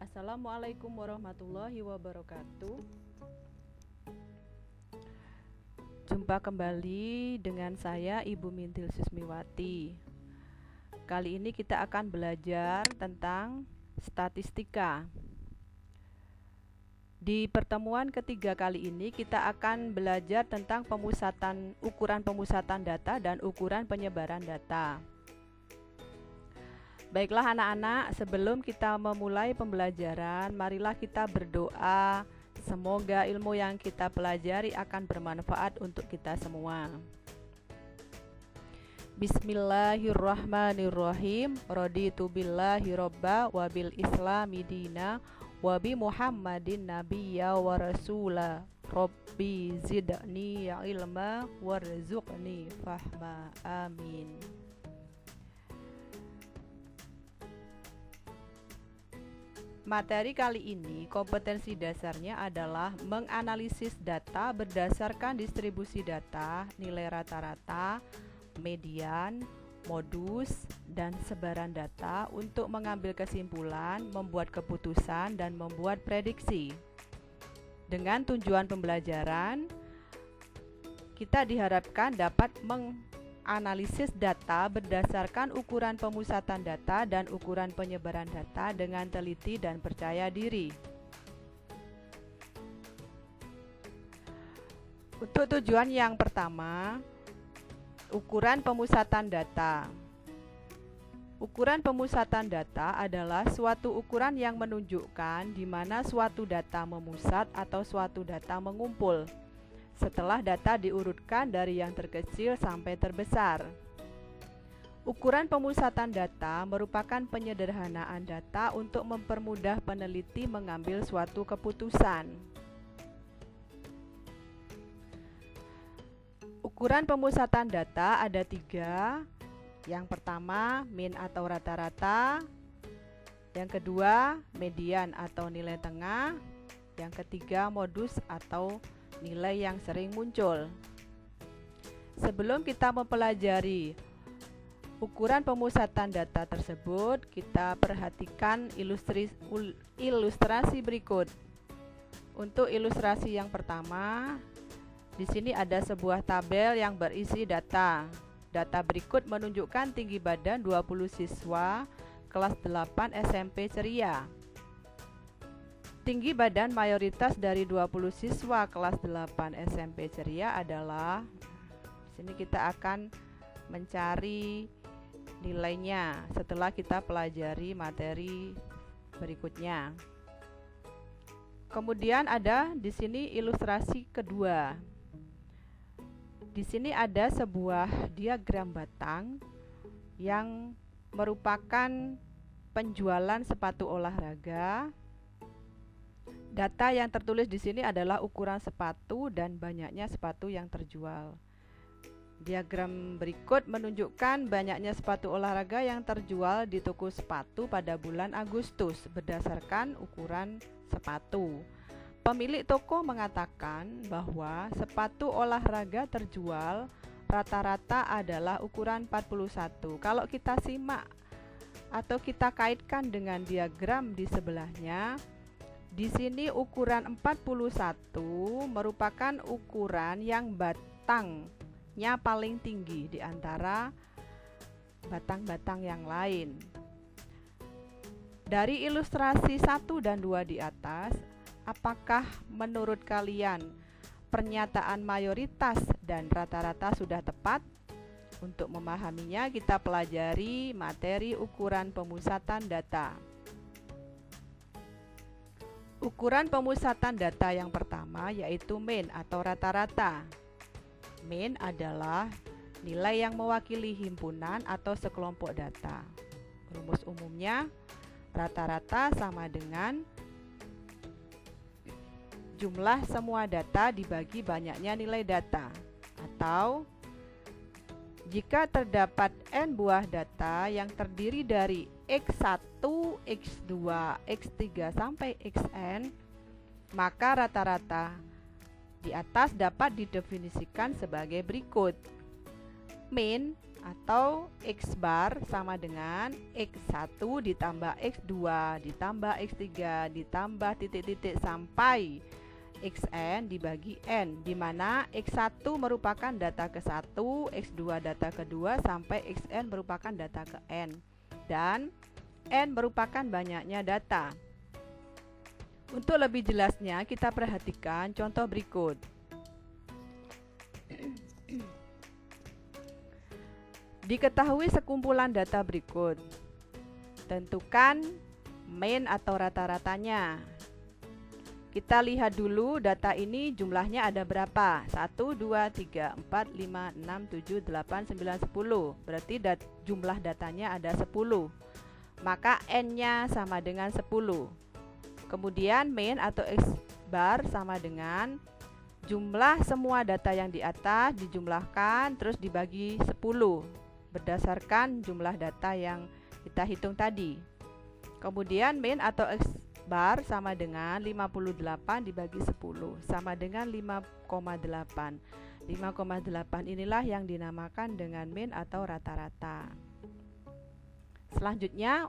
Assalamualaikum warahmatullahi wabarakatuh. Jumpa kembali dengan saya Ibu Mintil Susmiwati. Kali ini kita akan belajar tentang statistika. Di pertemuan ketiga kali ini kita akan belajar tentang ukuran pemusatan data dan ukuran penyebaran data. Baiklah anak-anak, sebelum kita memulai pembelajaran, marilah kita berdoa. Semoga ilmu yang kita pelajari akan bermanfaat untuk kita semua. Bismillahirrahmanirrahim. Raditu billahi robba wa bil islami dina wa bi Muhammadin nabiyya wa rasula. Rabbi zidni ilma warzuqni fahma. Amin. Materi kali ini kompetensi dasarnya adalah menganalisis data berdasarkan distribusi data, nilai rata-rata, median, modus, dan sebaran data untuk mengambil kesimpulan, membuat keputusan, dan membuat prediksi. Dengan tujuan pembelajaran, kita diharapkan dapat menganalisis data berdasarkan ukuran pemusatan data dan ukuran penyebaran data dengan teliti dan percaya diri. Untuk tujuan yang pertama, ukuran pemusatan data. Ukuran pemusatan data adalah suatu ukuran yang menunjukkan di mana suatu data memusat atau suatu data mengumpul setelah data diurutkan dari yang terkecil sampai terbesar. Ukuran pemusatan data merupakan penyederhanaan data untuk mempermudah peneliti mengambil suatu keputusan. Ukuran pemusatan data ada 3. Yang pertama, mean atau rata-rata. Yang kedua, median atau nilai tengah. Yang ketiga, modus atau nilai yang sering muncul. Sebelum kita mempelajari ukuran pemusatan data tersebut, kita perhatikan ilustrasi berikut. Untuk ilustrasi yang pertama, di sini ada sebuah tabel yang berisi data. Data berikut menunjukkan tinggi badan 20 siswa kelas 8 SMP Ceria. Tinggi badan mayoritas dari 20 siswa kelas 8 SMP Ceria adalah, di sini kita akan mencari nilainya setelah kita pelajari materi berikutnya. Kemudian ada di sini ilustrasi kedua. Di sini ada sebuah diagram batang yang merupakan penjualan sepatu olahraga. Data yang tertulis di sini adalah ukuran sepatu dan banyaknya sepatu yang terjual. Diagram berikut menunjukkan banyaknya sepatu olahraga yang terjual di toko sepatu pada bulan Agustus berdasarkan ukuran sepatu. Pemilik toko mengatakan bahwa sepatu olahraga terjual rata-rata adalah ukuran 41. Kalau kita simak atau kita kaitkan dengan diagram di sebelahnya, di sini ukuran 41 merupakan ukuran yang batangnya paling tinggi di antara batang-batang yang lain. Dari ilustrasi 1 dan 2 di atas, apakah menurut kalian pernyataan mayoritas dan rata-rata sudah tepat? Untuk memahaminya, kita pelajari materi ukuran pemusatan data. Ukuran pemusatan data yang pertama yaitu mean atau rata-rata. Mean adalah nilai yang mewakili himpunan atau sekelompok data. Rumus umumnya, rata-rata sama dengan jumlah semua data dibagi banyaknya nilai data. Atau jika terdapat n buah data yang terdiri dari X1, X2, X3 sampai Xn, maka rata-rata di atas dapat didefinisikan sebagai berikut. Mean atau X bar sama dengan X1 ditambah X2 ditambah X3 ditambah titik-titik sampai Xn dibagi N, di mana X1 merupakan data ke-1, X2 data kedua, sampai Xn merupakan data ke N, dan N merupakan banyaknya data. Untuk lebih jelasnya, kita perhatikan contoh berikut. Diketahui sekumpulan data berikut. Tentukan mean atau rata-ratanya. Kita lihat dulu data ini jumlahnya ada berapa? 1, 2, 3, 4, 5, 6, 7, 8, 9, 10. Berarti jumlah datanya ada 10. Maka N-nya sama dengan 10. Kemudian mean atau X bar sama dengan jumlah semua data yang di atas dijumlahkan terus dibagi 10 berdasarkan jumlah data yang kita hitung tadi. Kemudian mean atau X bar sama dengan 58 dibagi 10 sama dengan 5,8. 5,8 inilah yang dinamakan dengan mean atau rata-rata. Selanjutnya,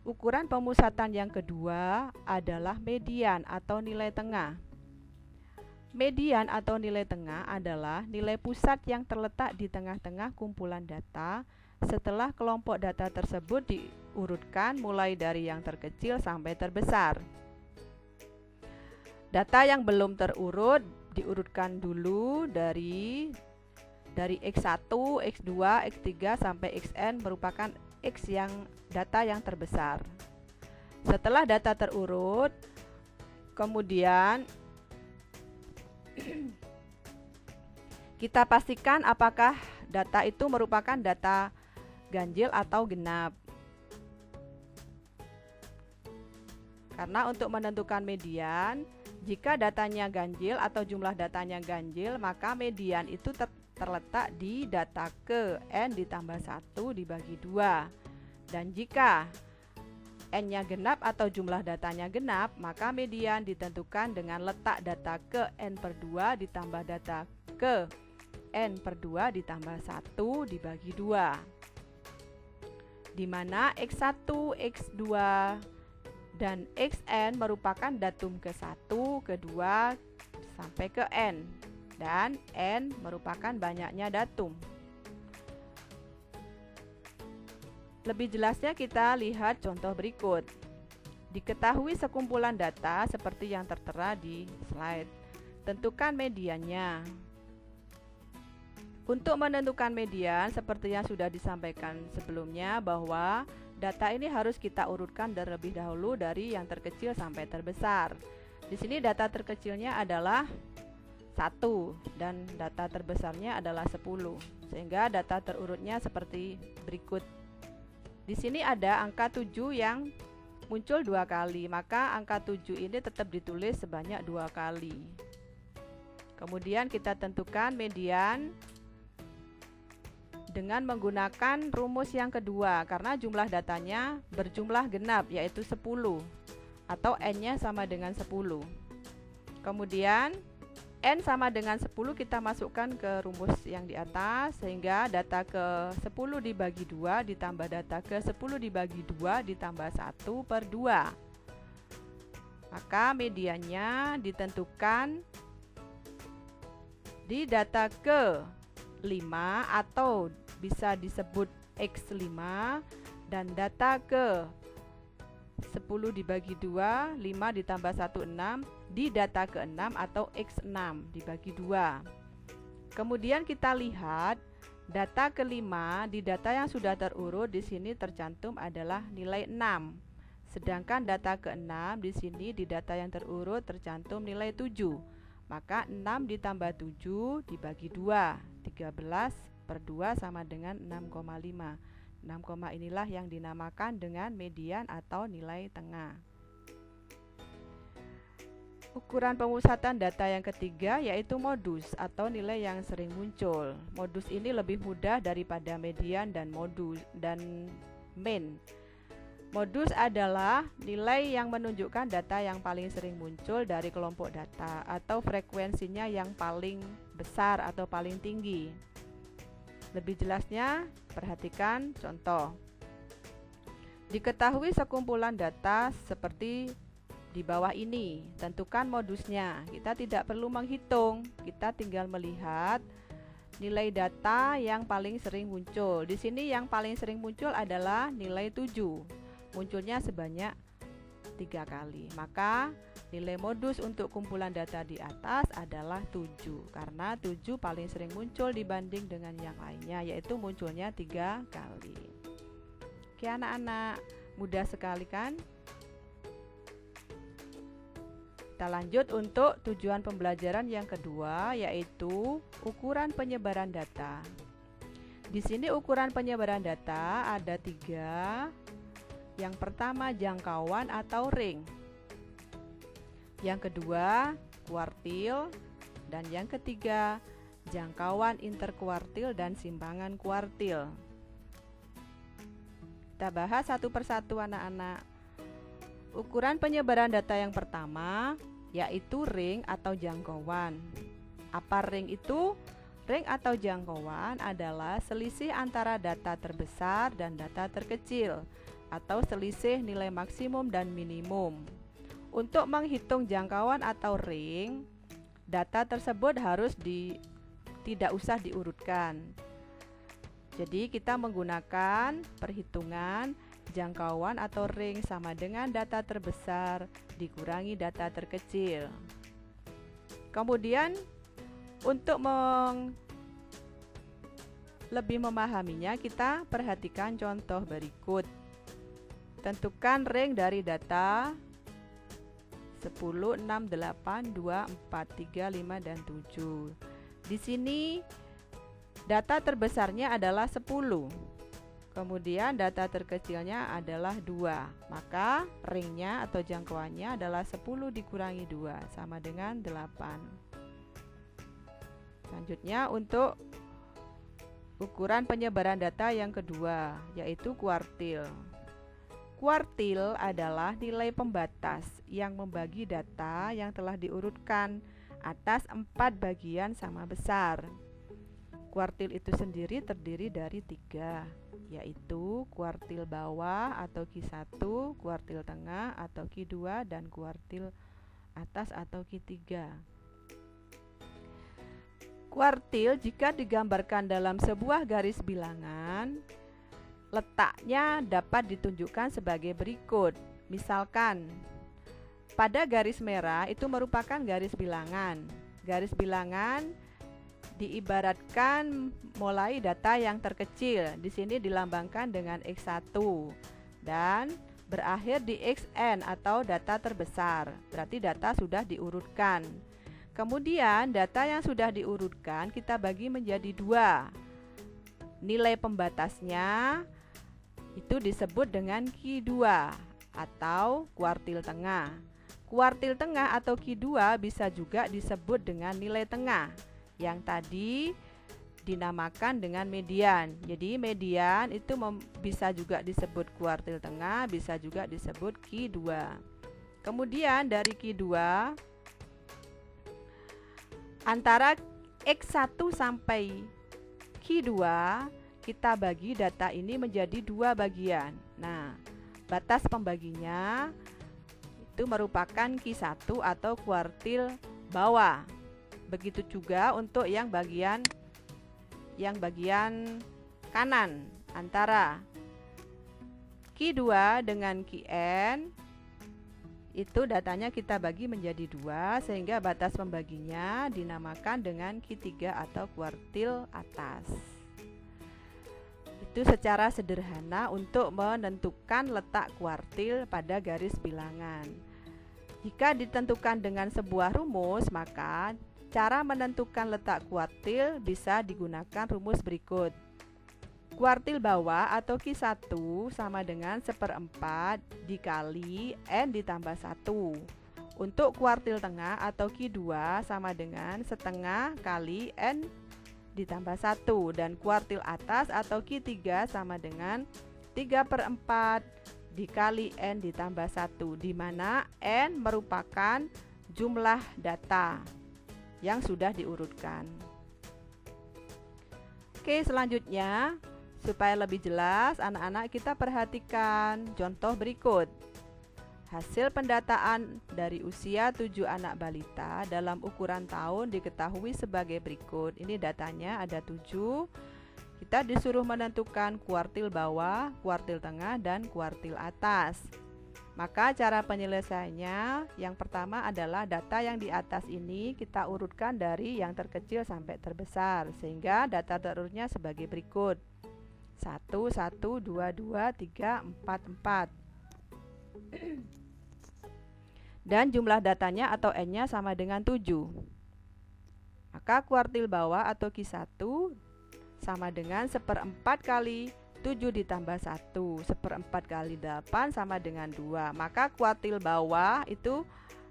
ukuran pemusatan yang kedua adalah median atau nilai tengah. Median atau nilai tengah adalah nilai pusat yang terletak di tengah-tengah kumpulan data setelah kelompok data tersebut diurutkan mulai dari yang terkecil sampai terbesar. Data yang belum terurut diurutkan dulu dari X1, X2, X3 sampai Xn merupakan X yang data yang terbesar. Setelah data terurut, kemudian kita pastikan apakah data itu merupakan data ganjil atau genap. Karena untuk menentukan median, jika datanya ganjil atau jumlah datanya ganjil, maka median itu terletak di data ke N ditambah 1 dibagi 2. Dan jika N-nya genap atau jumlah datanya genap, maka median ditentukan dengan letak data ke N/2 ditambah data ke N/2 ditambah 1 dibagi 2, di mana X1, X2, dan Xn merupakan datum ke-1, ke-2, sampai ke N, dan N merupakan banyaknya datum. Lebih jelasnya kita lihat contoh berikut. Diketahui sekumpulan data seperti yang tertera di slide. Tentukan mediannya. Untuk menentukan median seperti yang sudah disampaikan sebelumnya bahwa data ini harus kita urutkan terlebih dahulu dari yang terkecil sampai terbesar. Di sini data terkecilnya adalah 1 dan data terbesarnya adalah 10. Sehingga data terurutnya seperti berikut. Di sini ada angka 7 yang muncul 2 kali, maka angka 7 ini tetap ditulis sebanyak 2 kali. Kemudian kita tentukan median dengan menggunakan rumus yang kedua, karena jumlah datanya berjumlah genap, yaitu 10, atau N-nya sama dengan 10. Kemudian N sama dengan 10 kita masukkan ke rumus yang di atas, sehingga data ke 10 dibagi 2 ditambah data ke 10 dibagi 2 ditambah 1/2. Maka mediannya ditentukan di data ke 5 atau bisa disebut X5, dan data ke 10 dibagi 2, 5 ditambah 1, 6, di data ke-6 atau X6 dibagi 2. Kemudian kita lihat data ke-5 di data yang sudah terurut di sini tercantum adalah nilai 6. Sedangkan data ke-6 di sini di data yang terurut tercantum nilai 7. Maka 6 ditambah 7 dibagi 2, 13/2 sama dengan 6,5. 6, inilah yang dinamakan dengan median atau nilai tengah. Ukuran pemusatan data yang ketiga yaitu modus atau nilai yang sering muncul. Modus ini lebih mudah daripada median dan mean. Modus adalah nilai yang menunjukkan data yang paling sering muncul dari kelompok data atau frekuensinya yang paling besar atau paling tinggi. Lebih jelasnya, perhatikan contoh. Diketahui sekumpulan data seperti di bawah ini. Tentukan modusnya. Kita tidak perlu menghitung, kita tinggal melihat nilai data yang paling sering muncul. Di sini yang paling sering muncul adalah nilai 7. Munculnya sebanyak 3 kali. Maka nilai modus untuk kumpulan data di atas adalah 7, karena 7 paling sering muncul dibanding dengan yang lainnya, yaitu munculnya 3 kali. Oke anak-anak, mudah sekali kan? Kita lanjut untuk tujuan pembelajaran yang kedua, yaitu ukuran penyebaran data. Di sini ukuran penyebaran data ada 3. Yang pertama jangkauan atau ring. Yang kedua kuartil, dan yang ketiga jangkauan interkuartil dan simpangan kuartil. Kita bahas satu persatu anak-anak. Ukuran penyebaran data yang pertama yaitu ring atau jangkauan. Apa ring itu? Ring atau jangkauan adalah selisih antara data terbesar dan data terkecil, atau selisih nilai maksimum dan minimum. Untuk menghitung jangkauan atau ring, data tersebut harus tidak usah diurutkan. Jadi kita menggunakan perhitungan jangkauan atau ring sama dengan data terbesar dikurangi data terkecil. Kemudian untuk lebih memahaminya, kita perhatikan contoh berikut. Tentukan ring dari data 10, 6, 8, 2, 4, 3, 5, dan 7. Di sini data terbesarnya adalah 10. Kemudian data terkecilnya adalah 2. Maka ringnya atau jangkauannya adalah 10 dikurangi 2 sama dengan 8. Selanjutnya untuk ukuran penyebaran data yang kedua, yaitu kuartil. Kuartil adalah nilai pembatas yang membagi data yang telah diurutkan atas 4 bagian sama besar. Kuartil itu sendiri terdiri dari 3, yaitu kuartil bawah atau Q1, kuartil tengah atau Q2, dan kuartil atas atau Q3. Kuartil jika digambarkan dalam sebuah garis bilangan, letaknya dapat ditunjukkan sebagai berikut. Misalkan, pada garis merah itu merupakan garis bilangan. Garis bilangan diibaratkan mulai data yang terkecil. Di sini dilambangkan dengan X1 dan berakhir di XN atau data terbesar. Berarti data sudah diurutkan. Kemudian data yang sudah diurutkan kita bagi menjadi 2. Nilai pembatasnya itu disebut dengan Q2 atau kuartil tengah. Kuartil tengah atau Q2 bisa juga disebut dengan nilai tengah, yang tadi dinamakan dengan median. Jadi median itu bisa juga disebut kuartil tengah, bisa juga disebut Q2. Kemudian dari Q2, antara X1 sampai Q2 kita bagi data ini menjadi 2 bagian. Nah, batas pembaginya itu merupakan Q1 atau kuartil bawah. Begitu juga untuk yang bagian kanan, antara Q2 dengan Qn itu datanya kita bagi menjadi 2, sehingga batas pembaginya dinamakan dengan Q3 atau kuartil atas. Itu secara sederhana untuk menentukan letak kuartil pada garis bilangan. Jika ditentukan dengan sebuah rumus, maka cara menentukan letak kuartil bisa digunakan rumus berikut. Kuartil bawah atau Q1 sama dengan 1/4 dikali N ditambah 1. Untuk kuartil tengah atau Q2 sama dengan setengah kali N ditambah 1. Dan kuartil atas atau Q3 sama dengan 3/4 dikali N ditambah 1, di mana N merupakan jumlah data yang sudah diurutkan. Oke, selanjutnya supaya lebih jelas anak-anak kita perhatikan contoh berikut. Hasil pendataan dari usia 7 anak balita dalam ukuran tahun diketahui sebagai berikut. Ini datanya ada 7. Kita disuruh menentukan kuartil bawah, kuartil tengah, dan kuartil atas. Maka cara penyelesaiannya yang pertama adalah data yang di atas ini kita urutkan dari yang terkecil sampai terbesar, sehingga data terurutnya sebagai berikut: 1, 1, 2, 2, 3, 4, 4. Dan jumlah datanya atau N-nya sama dengan 7. Maka kuartil bawah atau Q1 sama dengan 1/4 kali 7 ditambah 1, 1/4 kali 8 sama dengan 2. Maka kuartil bawah itu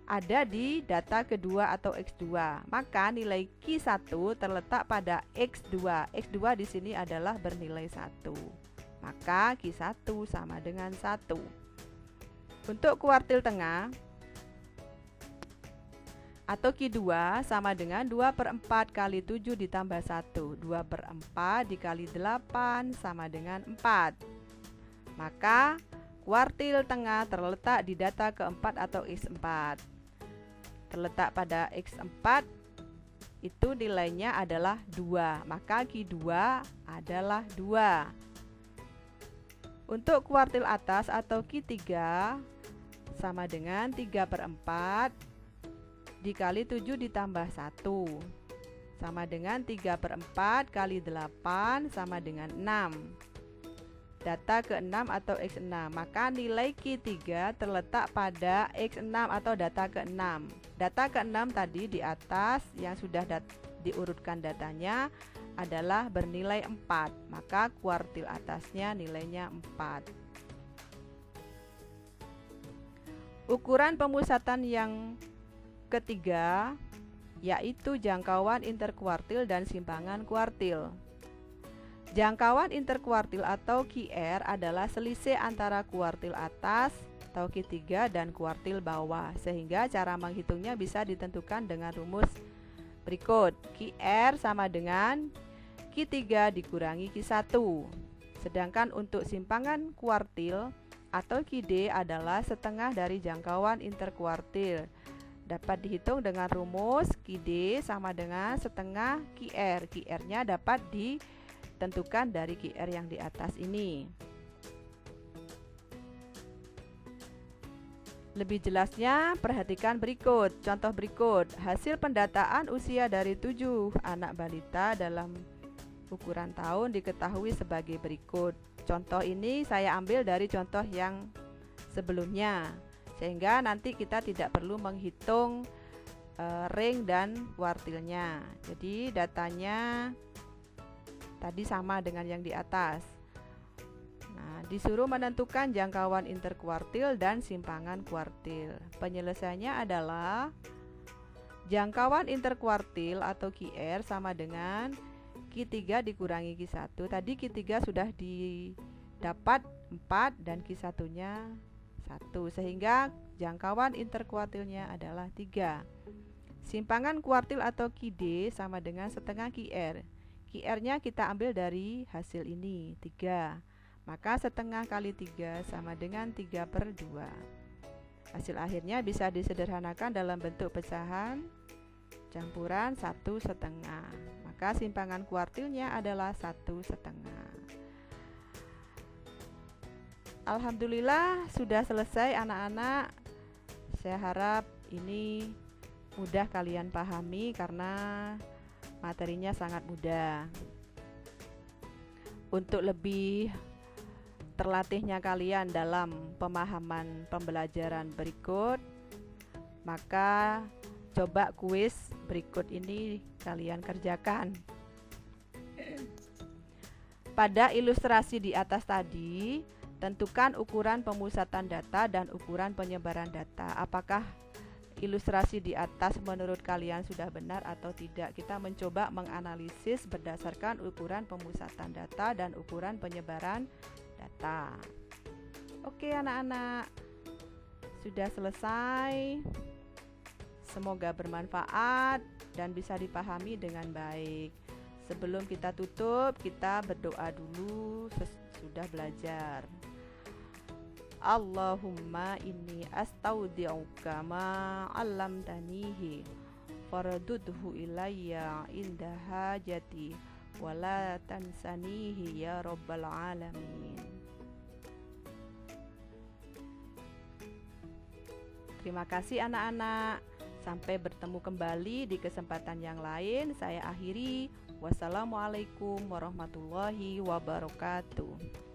ada di data kedua atau X2. Maka nilai Q1 terletak pada X2. X2 di sini adalah bernilai 1. Maka Q1 sama dengan 1. Untuk kuartil tengah atau Q2 sama dengan 2/4 kali 7 ditambah 1. 2/4 dikali 8 sama dengan 4. Maka kuartil tengah terletak di data keempat atau X4. Terletak pada X4 itu nilainya adalah 2. Maka Q2 adalah 2. Untuk kuartil atas atau Q3 sama dengan 3/4 dikali 7 ditambah 1 sama dengan 3/4 kali 8 sama dengan 6. Data ke-6 atau X6. Maka nilai Q3 terletak pada X6 atau data ke-6. Data ke-6 tadi di atas yang sudah diurutkan datanya adalah bernilai 4. Maka kuartil atasnya nilainya 4. Ukuran pemusatan yang ketiga yaitu jangkauan interkuartil dan simpangan kuartil. Jangkauan interkuartil atau QR adalah selisih antara kuartil atas atau Q3 dan kuartil bawah, sehingga cara menghitungnya bisa ditentukan dengan rumus berikut. QR sama dengan Q3 dikurangi Q1. Sedangkan untuk simpangan kuartil atau QD adalah setengah dari jangkauan interkuartil. Dapat dihitung dengan rumus QD sama dengan setengah QR. QR-nya dapat ditentukan dari QR yang di atas ini. Lebih jelasnya perhatikan berikut. Contoh berikut. Hasil pendataan usia dari 7 anak balita dalam ukuran tahun diketahui sebagai berikut. Contoh ini saya ambil dari contoh yang sebelumnya, sehingga nanti kita tidak perlu menghitung ring dan kuartilnya. Jadi datanya tadi sama dengan yang di atas. Nah, disuruh menentukan jangkauan interkuartil dan simpangan kuartil. Penyelesaiannya adalah jangkauan interkuartil atau QR sama dengan Q3 dikurangi Q1. Tadi Q3 sudah didapat 4 dan Q1-nya 1, sehingga jangkauan interkuartilnya adalah 3. Simpangan kuartil atau QD sama dengan setengah QR. QR-nya kita ambil dari hasil ini 3. Maka setengah kali 3 sama dengan 3/2. Hasil akhirnya bisa disederhanakan dalam bentuk pecahan campuran 1/2. Maka simpangan kuartilnya adalah 1/2. Alhamdulillah sudah selesai anak-anak. Saya harap ini mudah kalian pahami karena materinya sangat mudah. Untuk lebih terlatihnya kalian dalam pemahaman pembelajaran berikut, maka coba kuis berikut ini kalian kerjakan. Pada ilustrasi di atas tadi, tentukan ukuran pemusatan data dan ukuran penyebaran data. Apakah ilustrasi di atas menurut kalian sudah benar atau tidak? Kita mencoba menganalisis berdasarkan ukuran pemusatan data dan ukuran penyebaran data. Oke anak-anak, sudah selesai. Semoga bermanfaat dan bisa dipahami dengan baik. Sebelum kita tutup, kita berdoa dulu sesudah belajar. Allahumma inni astaudi'uka ma 'allamtanihi fardudhu ilayya inda hajati wala tansanihi ya rabbal alamin. Terima kasih anak-anak. Sampai bertemu kembali di kesempatan yang lain. Saya akhiri. Wassalamualaikum warahmatullahi wabarakatuh.